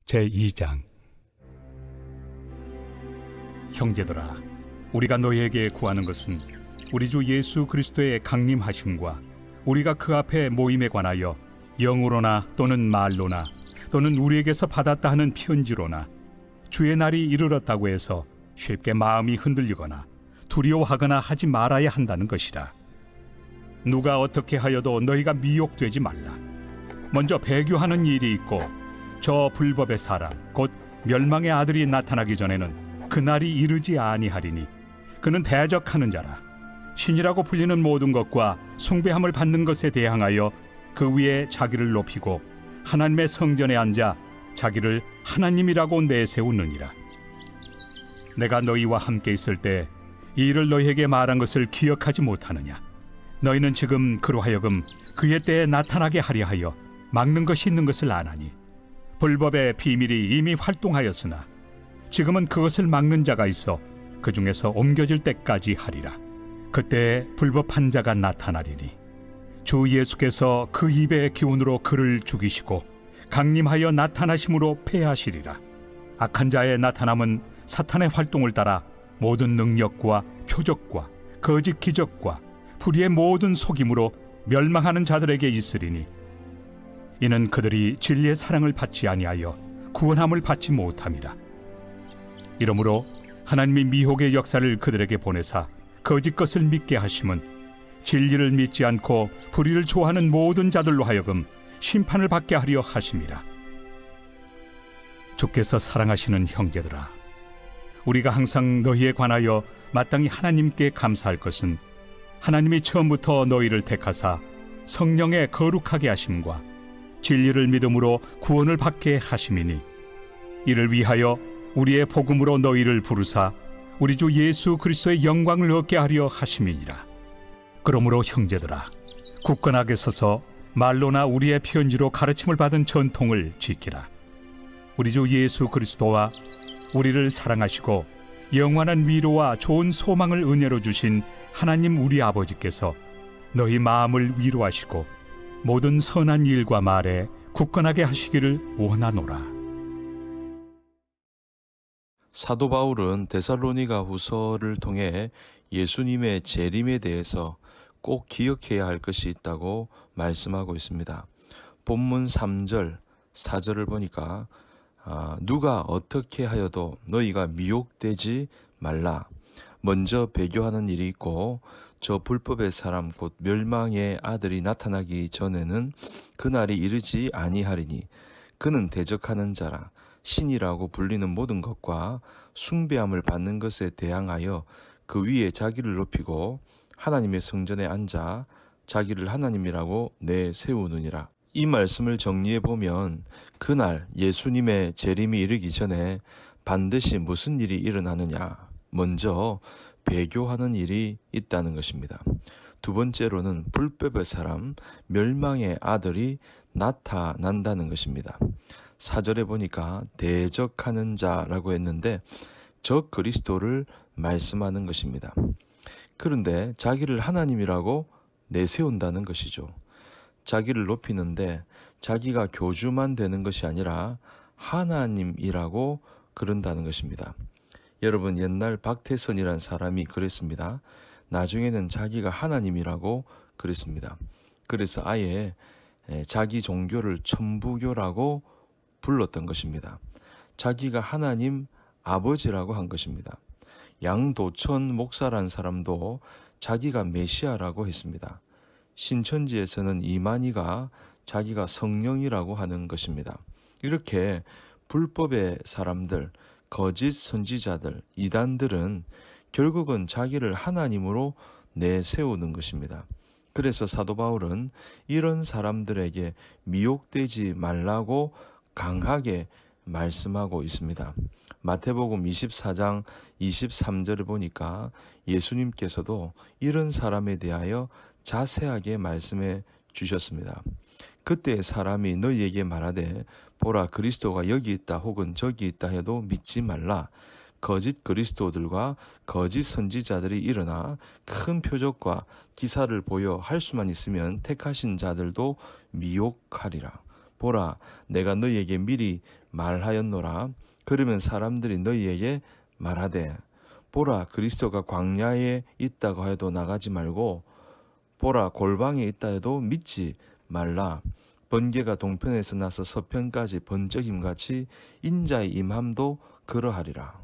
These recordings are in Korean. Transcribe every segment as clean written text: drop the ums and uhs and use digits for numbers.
제2장. 형제들아, 우리가 너희에게 구하는 것은 우리 주 예수 그리스도의 강림하심과 우리가 그 앞에 모임에 관하여 영으로나 또는 말로나 또는 우리에게서 받았다 하는 편지로나 주의 날이 이르렀다고 해서 쉽게 마음이 흔들리거나 두려워하거나 하지 말아야 한다는 것이라. 누가 어떻게 하여도 너희가 미혹되지 말라. 먼저 배교하는 일이 있고 저 불법의 사람 곧 멸망의 아들이 나타나기 전에는 그날이 이르지 아니하리니 그는 대적하는 자라. 신이라고 불리는 모든 것과 숭배함을 받는 것에 대항하여 그 위에 자기를 높이고 하나님의 성전에 앉아 자기를 하나님이라고 내세우느니라. 내가 너희와 함께 있을 때 이 일을 너희에게 말한 것을 기억하지 못하느냐? 너희는 지금 그로 하여금 그의 때에 나타나게 하려 하여 막는 것이 있는 것을 아나니 불법의 비밀이 이미 활동하였으나 지금은 그것을 막는 자가 있어 그 중에서 옮겨질 때까지 하리라. 그때 불법한 자가 나타나리니 주 예수께서 그 입의 기운으로 그를 죽이시고 강림하여 나타나심으로 패하시리라. 악한 자의 나타남은 사탄의 활동을 따라 모든 능력과 표적과 거짓 기적과 불의의 모든 속임으로 멸망하는 자들에게 있으리니 이는 그들이 진리의 사랑을 받지 아니하여 구원함을 받지 못함이라. 이러므로 하나님이 미혹의 역사를 그들에게 보내사 거짓 것을 믿게 하심은 진리를 믿지 않고 불의를 좋아하는 모든 자들로 하여금 심판을 받게 하려 하심이라. 주께서 사랑하시는 형제들아, 우리가 항상 너희에 관하여 마땅히 하나님께 감사할 것은 하나님이 처음부터 너희를 택하사 성령에 거룩하게 하심과 진리를 믿음으로 구원을 받게 하심이니 이를 위하여 우리의 복음으로 너희를 부르사 우리 주 예수 그리스도의 영광을 얻게 하려 하심이니라. 그러므로 형제들아, 굳건하게 서서 말로나 우리의 편지로 가르침을 받은 전통을 지키라. 우리 주 예수 그리스도와 우리를 사랑하시고 영원한 위로와 좋은 소망을 은혜로 주신 하나님 우리 아버지께서 너희 마음을 위로하시고 모든 선한 일과 말에 굳건하게 하시기를 원하노라. 사도 바울은 데살로니가 후서를 통해 예수님의 재림에 대해서 꼭 기억해야 할 것이 있다고 말씀하고 있습니다. 본문 3절, 4절을 보니까 누가 어떻게 하여도 너희가 미혹되지 말라. 먼저 배교하는 일이 있고 저 불법의 사람 곧 멸망의 아들이 나타나기 전에는 그날이 이르지 아니하리니 그는 대적하는 자라. 신이라고 불리는 모든 것과 숭배함을 받는 것에 대항하여 그 위에 자기를 높이고 하나님의 성전에 앉아 자기를 하나님이라고 내세우느니라. 이 말씀을 정리해 보면 그날 예수님의 재림이 이르기 전에 반드시 무슨 일이 일어나느냐? 먼저 배교하는 일이 있다는 것입니다. 두 번째로는 불법의 사람, 멸망의 아들이 나타난다는 것입니다. 4절에 보니까 대적하는 자라고 했는데 적 그리스도를 말씀하는 것입니다. 그런데 자기를 하나님이라고 내세운다는 것이죠. 자기를 높이는데 자기가 교주만 되는 것이 아니라 하나님이라고 그런다는 것입니다. 여러분, 옛날 박태선이란 사람이 그랬습니다. 나중에는 자기가 하나님이라고 그랬습니다. 그래서 아예 자기 종교를 천부교라고 불렀던 것입니다. 자기가 하나님 아버지라고 한 것입니다. 양도천 목사란 사람도 자기가 메시아라고 했습니다. 신천지에서는 이만희가 자기가 성령이라고 하는 것입니다. 이렇게 불법의 사람들, 거짓 선지자들, 이단들은 결국은 자기를 하나님으로 내세우는 것입니다. 그래서 사도 바울은 이런 사람들에게 미혹되지 말라고 강하게 말씀하고 있습니다. 마태복음 24장 23절을 보니까 예수님께서도 이런 사람에 대하여 자세하게 말씀해 주셨습니다. 그때 사람이 너희에게 말하되 보라 그리스도가 여기 있다 혹은 저기 있다 해도 믿지 말라. 거짓 그리스도들과 거짓 선지자들이 일어나 큰 표적과 기사를 보여 할 수만 있으면 택하신 자들도 미혹하리라. 보라, 내가 너희에게 미리 말하였노라. 그러면 사람들이 너희에게 말하되, 보라, 그리스도가 광야에 있다고 해도 나가지 말고, 보라, 골방에 있다 해도 믿지 말라. 번개가 동편에서 나서 서편까지 번쩍임같이 인자의 임함도 그러하리라.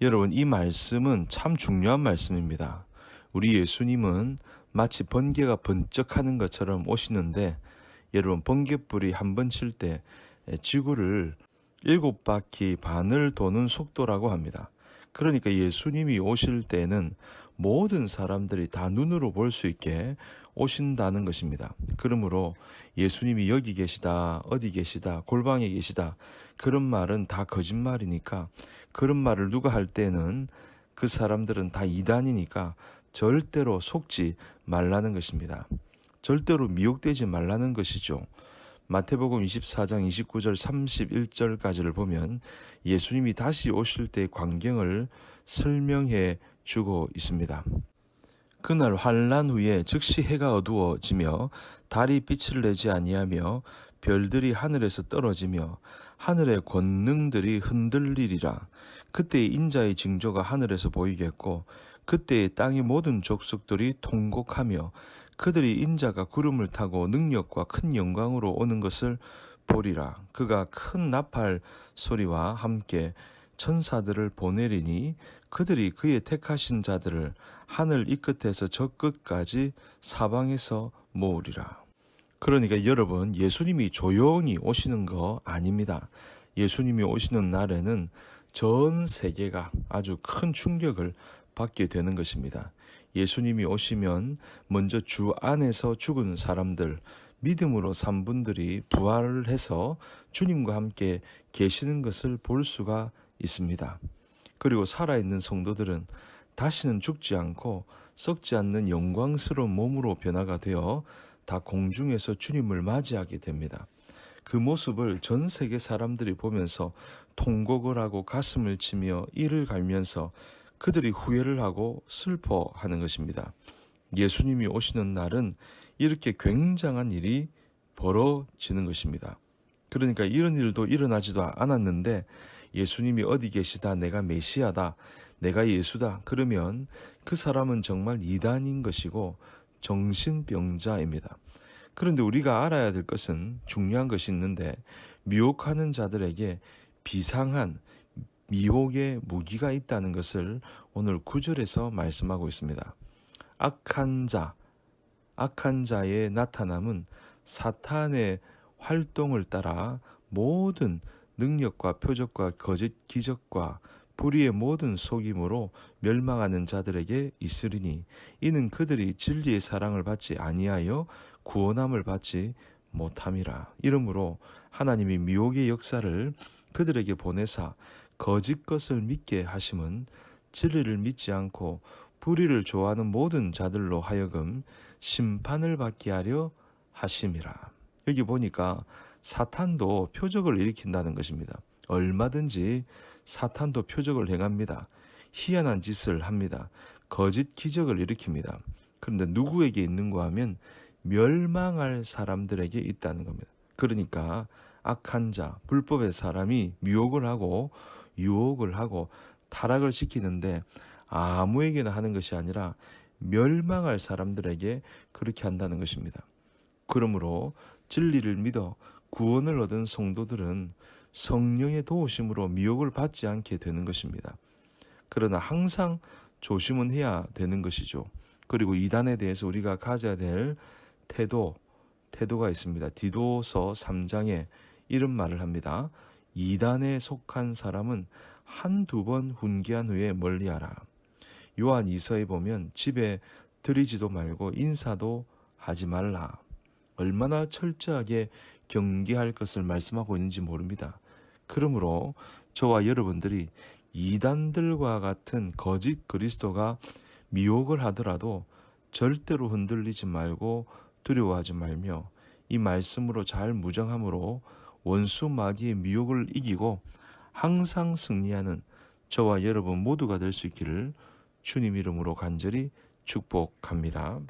여러분, 이 말씀은 참 중요한 말씀입니다. 우리 예수님은 마치 번개가 번쩍하는 것처럼 오시는데, 여러분, 번개불이 한 번 칠 때 지구를 7바퀴 반을 도는 속도라고 합니다. 그러니까 예수님이 오실 때는 모든 사람들이 다 눈으로 볼 수 있게 오신다는 것입니다. 그러므로 예수님이 여기 계시다, 어디 계시다, 골방에 계시다, 그런 말은 다 거짓말이니까, 그런 말을 누가 할 때는 그 사람들은 다 이단이니까 절대로 속지 말라는 것입니다. 절대로 미혹되지 말라는 것이죠. 마태복음 24장 29절 31절까지를 보면 예수님이 다시 오실 때의 광경을 설명해 주고 있습니다. 그날 환란 후에 즉시 해가 어두워지며 달이 빛을 내지 아니하며 별들이 하늘에서 떨어지며 하늘의 권능들이 흔들리리라. 그때 인자의 징조가 하늘에서 보이겠고 그때 땅의 모든 족속들이 통곡하며 그들이 인자가 구름을 타고 능력과 큰 영광으로 오는 것을 보리라. 그가 큰 나팔 소리와 함께 천사들을 보내리니 그들이 그의 택하신 자들을 하늘 이 끝에서 저 끝까지 사방에서 모으리라. 그러니까 여러분, 예수님이 조용히 오시는 거 아닙니다. 예수님이 오시는 날에는 전 세계가 아주 큰 충격을 받게 되는 것입니다. 예수님이 오시면 먼저 주 안에서 죽은 사람들, 믿음으로 산 분들이 부활을 해서 주님과 함께 계시는 것을 볼 수가 있습니다. 그리고 살아있는 성도들은 다시는 죽지 않고 썩지 않는 영광스러운 몸으로 변화가 되어 다 공중에서 주님을 맞이하게 됩니다. 그 모습을 전 세계 사람들이 보면서 통곡을 하고 가슴을 치며 이를 갈면서 그들이 후회를 하고 슬퍼하는 것입니다. 예수님이 오시는 날은 이렇게 굉장한 일이 벌어지는 것입니다. 그러니까 이런 일도 일어나지도 않았는데 예수님이 어디 계시다, 내가 메시아다, 내가 예수다, 그러면 그 사람은 정말 이단인 것이고 정신병자입니다. 그런데 우리가 알아야 될 것은, 중요한 것이 있는데, 미혹하는 자들에게 비상한 미혹의 무기가 있다는 것을 오늘 9절에서 말씀하고 있습니다. 악한 자의 나타남은 사탄의 활동을 따라 모든 능력과 표적과 거짓 기적과 불의의 모든 속임으로 멸망하는 자들에게 있으리니 이는 그들이 진리의 사랑을 받지 아니하여 구원함을 받지 못함이라. 이러므로 하나님이 미혹의 역사를 그들에게 보내사 거짓 것을 믿게 하심은 진리를 믿지 않고 불의를 좋아하는 모든 자들로 하여금 심판을 받게 하려 하심이라. 여기 보니까 사탄도 표적을 일으킨다는 것입니다. 얼마든지 사탄도 표적을 행합니다. 희한한 짓을 합니다. 거짓 기적을 일으킵니다. 그런데 누구에게 있는가 하면 멸망할 사람들에게 있다는 겁니다. 그러니까 악한 자, 불법의 사람이 미혹을 하고 유혹을 하고 타락을 시키는데 아무에게나 하는 것이 아니라 멸망할 사람들에게 그렇게 한다는 것입니다. 그러므로 진리를 믿어 구원을 얻은 성도들은 성령의 도우심으로 미혹을 받지 않게 되는 것입니다. 그러나 항상 조심은 해야 되는 것이죠. 그리고 이단에 대해서 우리가 가져야 될 태도가 있습니다. 디도서 3장에 이런 말을 합니다. 이단에 속한 사람은 한두 번 훈계한 후에 멀리하라. 요한 2서에 보면 집에 들이지도 말고 인사도 하지 말라. 얼마나 철저하게 경계할 것을 말씀하고 있는지 모릅니다. 그러므로 저와 여러분들이 이단들과 같은 거짓 그리스도가 미혹을 하더라도 절대로 흔들리지 말고 두려워하지 말며 이 말씀으로 잘 무장함으로 원수 마귀의 미혹을 이기고 항상 승리하는 저와 여러분 모두가 될 수 있기를 주님 이름으로 간절히 축복합니다.